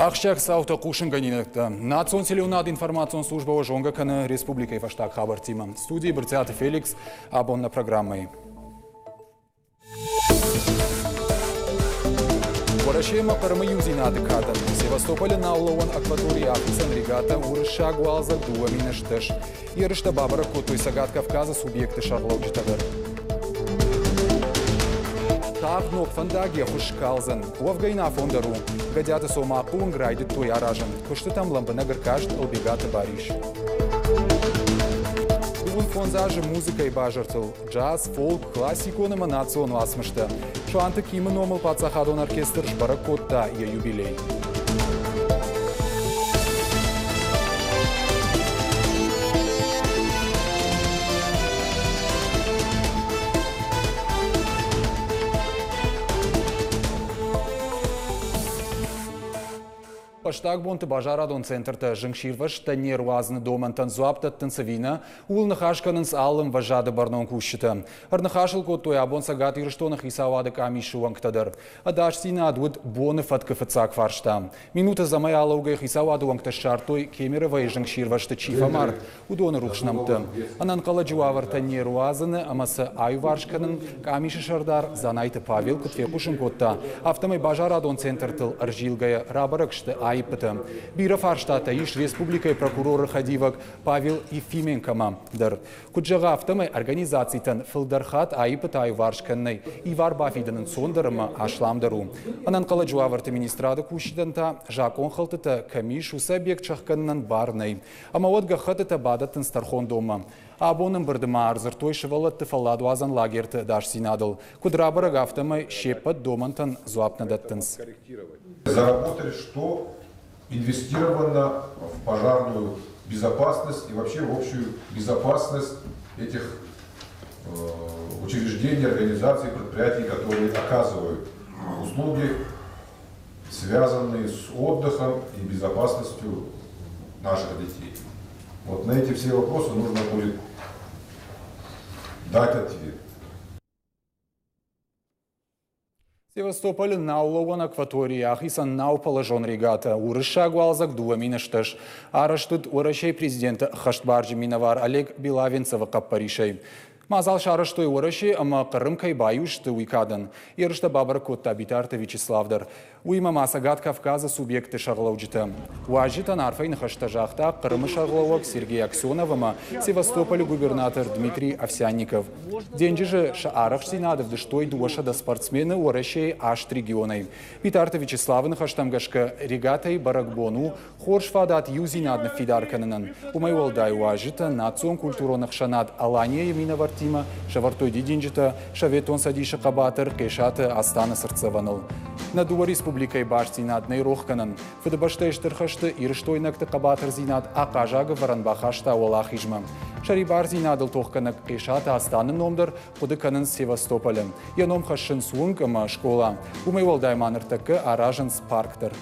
Ақшак саута қушынғанинекті. Национ селеунад информацион службова жонга каны республикай фаштак хабар тима. Студии Брцята Феликс, абонна программой. Варашема парамаюзи надыката. Севастополе наулован акватории Афисан регата урыша гуалза дуамина штыш. Ерышта бабара котуй сагат Кавказа субъекты шарлауджитагар. Так ног фандаги хушкалзан. Уавгайна фондару. Гадята сома пун грайдит той аражан. Кошты там ламбанагар кажд албегата бариш. Увын фонзажы музыка и бажартыл. Джаз, фолк, классику на национ ласмышта. Шуанты кимы номал пацахадон оркестр жбара котта и юбилей. Паштак бонты бажарадон центрта жыңширваш танер уазны доман танзуапта танцевина, ул нахашканынс алым важады барнон кушчыта. Арнахашыл кот той абон сагат ирштонах исавады камишуанктадыр. Адаш сина адвуд боны фаткафацак фаршта. Минута замай алаугай исавады уанкта шартой кемеровай жыңширвашта чифамарт, удоны рухшнамты. Ананкала жуавар танер уазыны амасы айваршканын камиши шардар занайты Павел кутве кушын котта. Автомай бажарадон центртыл аржилгая рабаракшты айпыты. Бира фарштата иш республикой прокуроры Хадивак Павел Ефименкама дар. Куджага автомай организациятан филдархат айпыты айваршканной Ивар Бафиданын сондарыма ашламдару. Ананкала жуаварты министрады кушиданта жакон халтыта камиш усабек чахканнан барнай. Амаводга хатыта бадатын стархон дома. Абоным бардыма арзыртой шывалатты фалладу азан лагерты даш синадыл. Кудрабараг автомай шепат домантан зуапнадаттынс. Заработали, что инвестировано в пожарную безопасность и вообще в общую безопасность этих учреждений, организаций, предприятий, которые оказывают услуги, связанные с отдыхом и безопасностью наших детей. Вот на эти все вопросы нужно будет дать ответ. Севастополь наулован акватории Ахисан нау положен регата. Урыша гуалзак дуамина штыш. Араштыд урашей президента Хаштбарджи Минавар Олег Белавинцева каппаришей. Мазал шараштой урашей, ама Крым кайбаюшты уикадан. Ирышта бабар котта битарта Вячеславдар. Уима масагат Кавказа субъекты шарлауджита. Уажита нарфайн хаштажахта Крымы шарлауак Сергей Аксеновама Севастополь губернатор Дмитрий Овсянников. Деньги же шаарах синадов дыштой дуаша да спортсмены урашей аш регионой. Битарта Вячеславын хаштамгашка регатой баракбону хоршфадат юзинадна фидарканынан. Умайвалдай уажита национ культуронах шанад Алания Еминавар Тима, шавартой дидинджита, шаветон садиша кабатыр, кешаты астана сырцеваныл. На дуа республикой баш зинад нейрохканын. Фыдабаштай штырхашты ирыштой накты кабатыр зинад акажага варанбахашта олахижма. Шарибар зинадыл тохканак кешаты астаны номдыр, кудыканын Севастополем. Яном хашын суынкама школа. Умайвалдай маныртакы аражынс парктыр.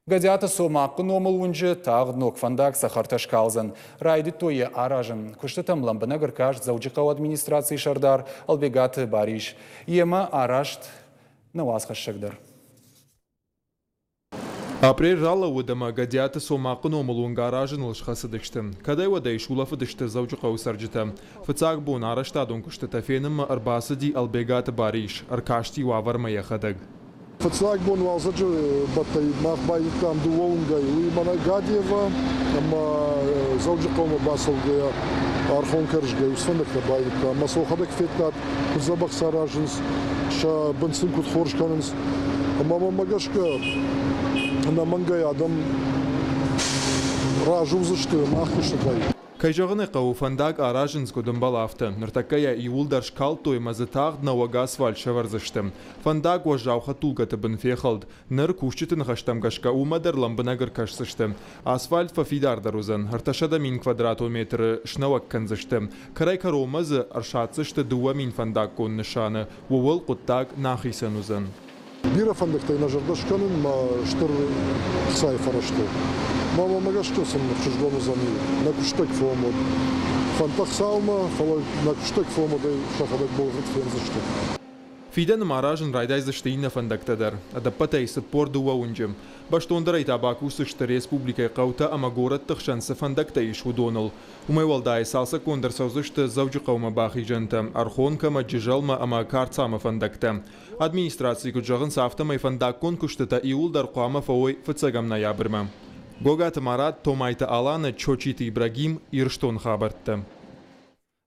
Гадята сомаққы номыл унжы тағ ног фандак сахарташ калзан. Райды тойы аражын. Күштітім ламбынагыр кажд заучықау администрации шардар албегаты бариш. Ема арашт навазға шықдар. Апрель рала удама гадята сомаққы номыл унга аражын ұлышқасы дыштым. Кадай вадай шулафы дышты заучықау сарджыта. Фыцақ буын араштадун күшті тафенім арбасы ди албегаты бариш. Аркашти уаварма яхадаг. Фацлак бон валзаджи батай махбай там дуонга и мана гадева ама заужикома басолга архон кержга усфанак бай там масохадак фетнат забах саражинс ша бенсин кут хоршканс ама магашка на мангай адам ражузышты махуштай. Кайжағыны қау фандак аражынс көдімбал афты. Нұртакая иулдар шкал тоймазы тағд науага асфальт шаварзышты. Фандак уажауға тулгаты бін фехалд. Ныр кушчытын ғаштамгашка умадар ламбынагыр кашсышты. Асфальт фафидардар узан. Арташада мин квадратометры шнауак канзышты. Карай каромазы аршатсышты дуа мин фандак кон нышаны. Уол құттак нахисан узан. Бира фандактай на жардашканын ма штыр қсай фарашты. Мама магашты сын чужгону зами. На куштак фомод. Фантах салма, на куштак фомодай шахадак болгыт фензышты. Fiden Maharajın raydayzıştığına fandaktadır. Adapatay spor duva unjum. Baştondaray tabakusuşta Respublikay qawta ama gorat tıxşansı fandaktay şudonul. Umay valday salsa kondarsazışta zavcı qawma baxijanta. Arxon kama cijalma ama kartsama fandakta. Administrasiya kucağın saftamay fandakkon kuştata iuldar qama favoy fıtsagamna yabırma. Gogat Marat Tomayta Alana Чочит Ибрагим Ирштон хабарта.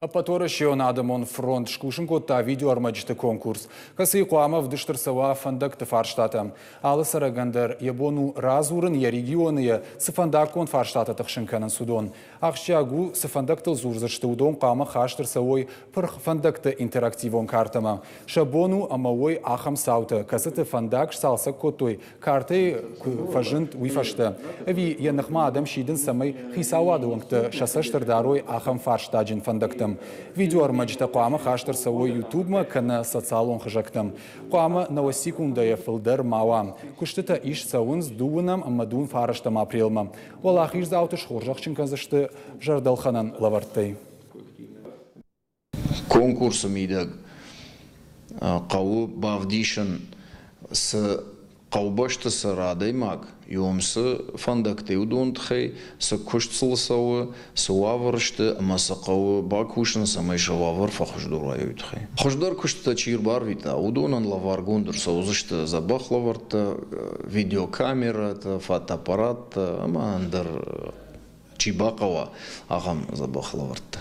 Апатора шионадамон фронт шкушенкотта видео армаджите конкурс. Касы қуама вдыштыр сава фандак фарштата. Алы сарагандер ябону разурын я регионы сыфандакон фарштата тахшенканан судон. Ахшагу сыфандактыл зурзышты удон қама хаштыр савой пырх фандакты интерактивон картама. Шабону амавой ахам саута. Касыты фандак салса котой. Карты фажынт уйфашта. Ви янахма адам шидын самай хисавадуангты шасаштыр дарой ахам фарштаджин фандактам. Видео армаджита қуама хаштыр савой ютубма кана социалон хыжактам. Қуама новосекундая фылдыр мауа. Куштыта иш сауынз дуынам амадун фараштам апрелма. Олах иш заутыш хоржақчын казышты жардалханан лаварттай. Конкурсом идаг қауы бавдишын с қаубашты с радаймак. Юмсы фандакты удонтхай, с куштсылсауы, с уавырышты, ама с қауы бакушын самайшы уавыр фахыждурай уйтхай. Хождар кушта чирбар вита, удонан лавар гондыр саузышты забах лаварта, видеокамера, фотоаппарат, ама андыр чибақава ағам забах лаварта.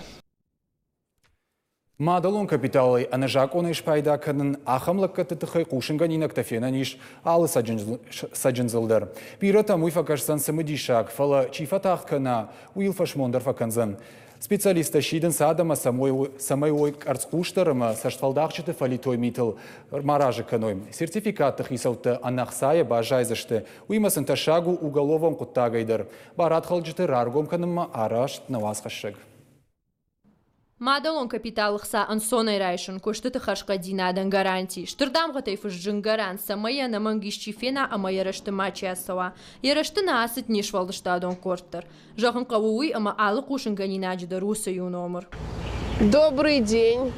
Мадалон капиталы анажак он иш пайда канын ахамлык катытыхай кушынган инактафена ниш алы саджынзылдар. Пирата муйфакашсан самыдишак, фала чифатах кана уилфашмондар факанзан. Специалиста шиден садама самой ой арцкуштарыма саштфалдахчыты фалитой митл маражы каной. Сертификаттых исауты анахсая бажайзышты. Уймасын ташагу уголовом куттагайдар. Барат халджыты раргом каныма арашт навасхашыг. Мадалон капиталықса ансонай райшын көштіті қашқа динадан гарантий. Штырдамға тайфыш жынгаран самая на мангишчи фена ама ярашты мачи асава. Ярашты на асыт нешвалдыштадон корттыр. Жағын қаууй ама алы қушын ганинаджида русы номер. Добрый день.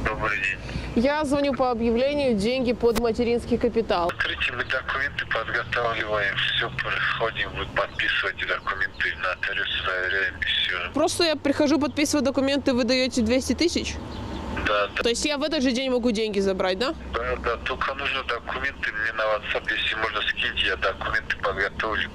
Добрый день. Я звоню по объявлению «Деньги под материнский капитал». Смотрите, мы документы подготавливаем, все происходим, вы подписываете документы, нотариус проверяем и все. Просто я прихожу подписывать документы, вы даете 200 тысяч? Да. То есть я в этот же день могу деньги забрать, да? Да, только нужно документы мне на WhatsApp, если можно скиньте, я документы подготовлю.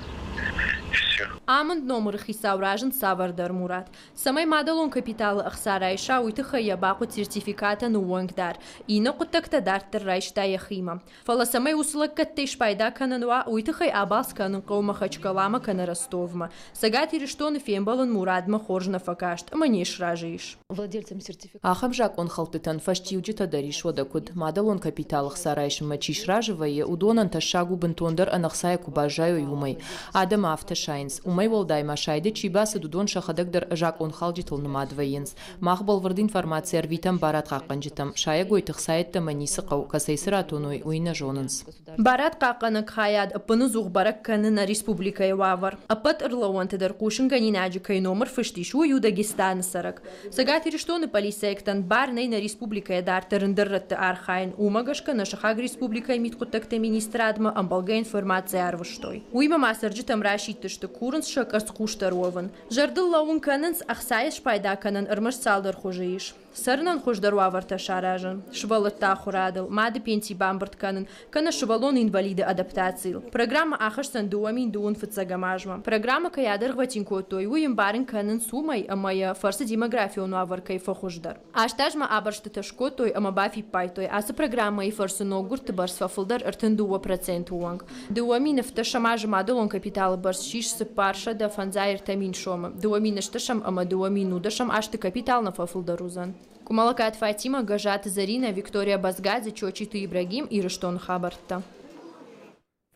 Аманд номер хисауражен Савардар Мурат. Самай Мадалон капиталы ахсарайша уйтыхая бақут сертификата нуангдар. Ина куттакта дартыр райшта яхима. Фала самай усылак каттейш пайда канануа уйтыхай абас канан қаума хачкалама кана Ростовма. Сагат ириштоны фембалан Мурадма хоржна факашт. Манеш ражиш. Владельцам сертификата. Ахамжак он халтытан фаштиуджита дариш водакуд. Мадалон капиталы ахсарайшин мачиш раживая удонан ташагу бентондар анахсая кубажаю юмай. Адам автошайнс. Умай волдай машайды чибасы дудон шахадагдыр жак он халджитыл нымадвайынс. Махбал вырды информация арвитам барат қаққанжитам. Шая гойтық сайытта манисы қау касайсыр атоной уйна жонынс. Барат қаққанық хаяд апыны зуғбарак канына республикай вавар. Апат ырлауантыдар кушын ганинаджи кай номер фыштишу ю Дагестаны сарак. Сагат ириштоны полисаяктан барнай на республикай дартырындырратты архайн. Умагашка на шахаг республикай миткуттакта министрадма амбалга информация арвыштой. Уйма масарджитам рашиттышты курынс шакарс куштарован. Жардыл лаун канынс ахсайш пайда канын ырмыш салдар хужииш. Сарнан хуждарва варта шаражан. Швалатта хурадыл. Мады пенсий бамбарт канын. Кана швалон инвалиды адаптацил. Программа ахашсан дуамин дуун фыцагамажма. Программа каядыр хватинко той. Уйым барын канын сумай амая фарсы демографию нуавар кайфа хуждар. Аштажма абаршты ташко той ама бафи пай той. Асы программа и фарсы ногур тыбарс фафылдар артын дуа процент уанг. Дуамин фташамажа мадылон капиталы барс шишсы парша да фанзайр тамин шома. Дуамин шташам ама дуамин удашам ашты капитал на фафылдарузан. Кумалакат Фатима, Гажата Зарина, Виктория Базгадзе, Чочит Ибрагим и Риштон Хабарта.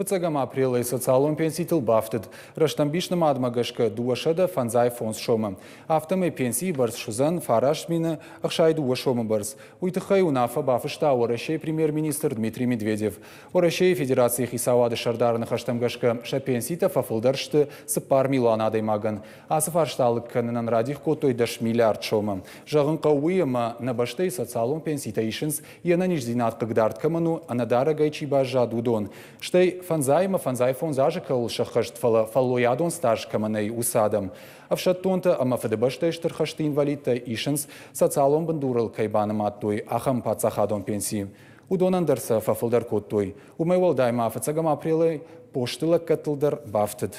Пацагам апрелы социалон пенсии бафтыд. Раштамбишным адмагашка дуашада фанзай фонс шома. Автомы пенсии барс шузан фараш мина ахшай дуашома барс. Уйтыхай унафа бафышта орашей премьер-министр Дмитрий Медведев. Орашей Федерации хисавады шардарных аштамгашка ша пенсита фафылдаршты сыпар милан адаймаган. Асыфаршталык канынан радих котой даш миллиард шома. Жағын қауыйыма на баштай социалон пенсита ишинс ена нижзинат кагдарт каману анадара гайчи бажа дудон. Штай фанзай фон зажикал шахашт фаллоядон стаж каманей усадам. Авшаттонта ама фадебаштайштер хашты инвалидта ишинс социалон бандурал кайбаным аттуй ахам пацахадон пенсии. Удонандарса фафылдар коттуй. Умайвал дайма фацагам апрелы поштыла катылдар бафтыд.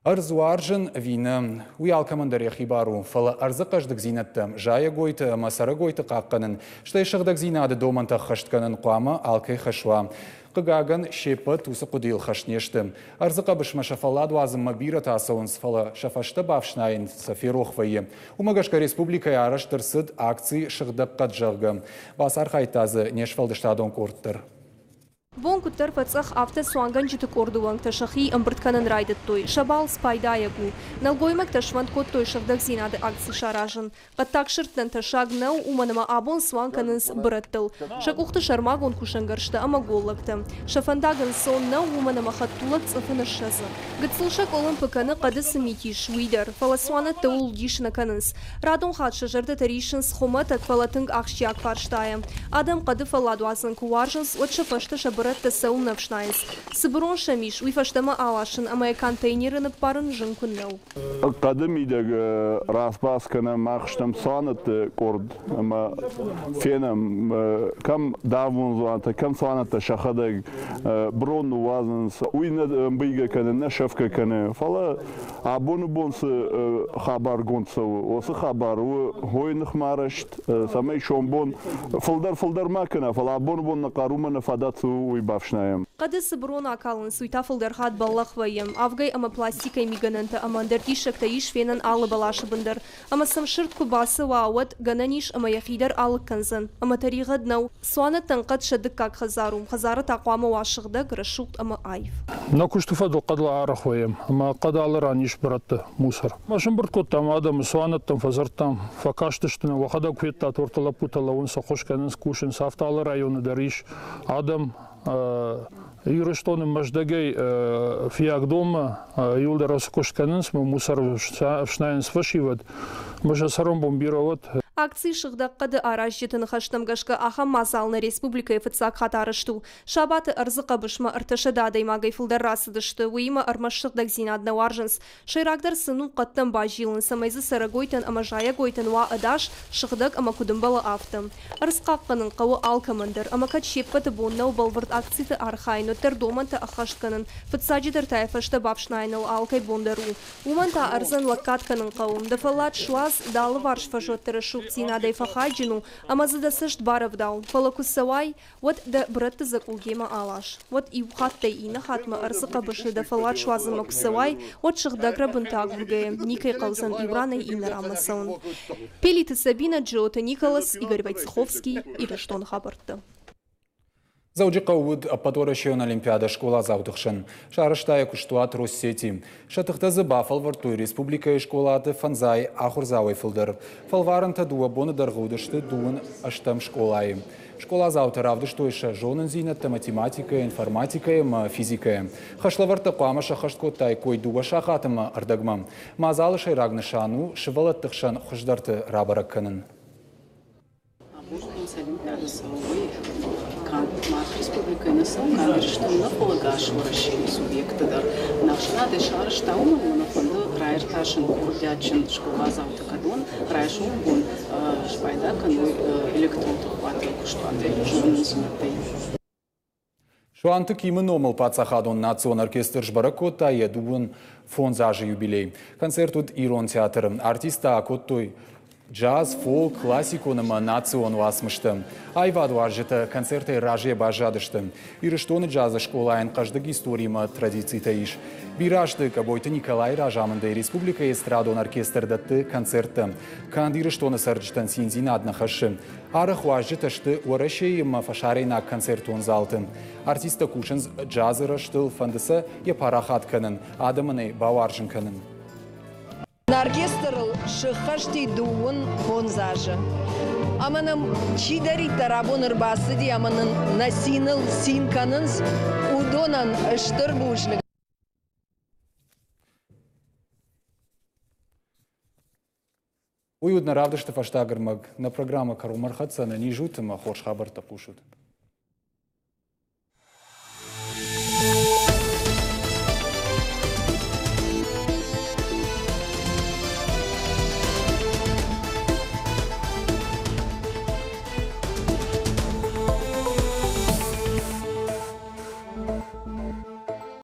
Арзуаржын вина. Уял командар яхибару. Фала арзықаждық зинаттам. Жая гойты, масара гойты қаққанын. Штай шығдық зинады доманта қаштканын қуама алкай қашуа. Қығаган шепі тусы құдил қашнешті. Арзықа бішма шафаладу азым мабира тасауынс фала шафашты бавшнайын сафирохвайы. Умагашка республика араштырсыд акции шығдық қаджағғы. Басар қайтазы нешфалдыштадон корттыр. Вон куттар фацах авто суанган житы кордуан ташахи амбртканан райдет той. Шабал спайдаягу. Налгоймак ташвант кот той шавдак зинады акции шаражын. Каттак шырттан ташаг нау уманама абон суанканынс браттыл. Шакухты шармагон кушангаршты амаголлакты. Шафандаган сон нау уманама хаттулак цафанашазы. Гыцлышак олымпыканы қадысы митиш уйдар. Фаласуана таул дишна канынс. Радон хатша жарды таришынс хоматак фалатынг ахшияк фарштая. Адам қады фаладуазын куаржынс от шафашты Братта саунав шнайнс. Сыброн шамиш, уйфаштама алашын, амая контейнеры парын жынкуннау. Қадым идег распаскана мақштам санат корд, ама фенам, кам давун зуанта, кам саната шахадаг брон уазанс, уйна бейга кане, нашавка кане, фала абону бонсы хабар гонцау, осы хабар, хойнах марашт, самай шомбон, фалдар макана, фала абону бон накарумана фадацу Қады сыброн акалын суйтафылдар хат баллахвайым. Авгай ама пластикай мигананта амандар тишакта иш фенан алы балашы бындар. Ама самшырт кубасы вауат гананиш ама яхидар алык канзан. Ама таригад нау суана танқад шадык как хазарум. Хазары тақуама вашығда грашуқт ама айф. На куштуфаду қадла арахвайым. Ама қада алыран иш братты мусор. Машын бірт коттам адам суанаттам фазартам. Факаштыштына вахада кветта тортала путала он сахошканын скушын сафталы районы дариш. Адам Юриштоны маждагей фиак дома, юлдара скошканынс, мусор вшнайнс фашиват, мажа саром бомбировать. Акции шыгдаққады араш жетіні хаштамгашқа аха мазалны республика ефітсак хатарышту. Шабаты арзықа бішма арташа дадаймагай фылдар расыдышты. Уйма армашшықдақ зинадна варжынс. Шайрагдар сыну қаттан бажилын. Самайзы сарагойтан ама жая гойтан ва адаш шыгдақ ама кудымбалы автым. Арзқаққанын қауы алкамандар. Ама кат шеппаты боннау балвард акцияты архайну. Тер доманта ахаштканын. Фытсаджидар тайфашта бапшнайнал алкай бондару. Уманта арзан лаккатканын қауым. Дафалат шлаз далы варш фажоттары шук Зинадай фахаджину, ама задасышт баравдал. Фалакусавай, вот да братта закулгема алаш. Вот и ухаттай и нахатма арсыка баши да фалат швазама кусавай, вот шахдагра бунтаг вгая, Никай Калзан Ивраной и Нарамасан. Пелиты Сабина Джота Николас, Игорь Войцеховский и Раштон Хабарта. Зауджиқа уд аппаторашион Олимпиада школа заудықшын. Шарыштая күштуат Россети. Шатықтазы бафал вартуй республика школаты фанзай ахурзауай фылдыр. Фалварынта дуа боны дарғудышты дуын аштам школай. Школа заутыр авдыштойша жонын зинатта математика, информатика, физика. Хашлаварта қуама шахашткоттай кой дуа шахатыма ардагма. Мазалы шайрагны шану шывалаттықшан хұждарты рабаракканын. Республика насам кандырышты наполагаш вращение субъекта дар нашна дешар штауман на фонду райрташин курдячин школа завта кадон райшун бун шпайда кану электроту хватил куштуатай журнализматай. Шуанты кимы номал пацахадон национ оркестр жбаракота едуын фон зажи юбилей. Концерт тут Ирон театры. Артиста акоттой джаз, фолк, классику нама национ васмыштым. Айваду аржыты концерты раже бажадыштым. Ирыштоны джаза школайын каждык историма традицийта иш. Бирашты кабойты Николай Ражамынды Республика эстрадон оркестрдатты концертты. Канд ирыштоны сарджтан синзин аднахашы. Арых важжытышты уарашейма фашарейна концертон залтын. Артиста кушынз джазы раштыл фандысы епарахатканын, адамыны баваржынканын. Оркестр шыхашти дуун хонзажы. Аманым чидари тарабон ырбасыди аманын насиныл синканынз удонан ыштыр бушны. Уютно равдышты фаштагырмаг на программа Карумархатсана не жутыма хош хабарта пушут.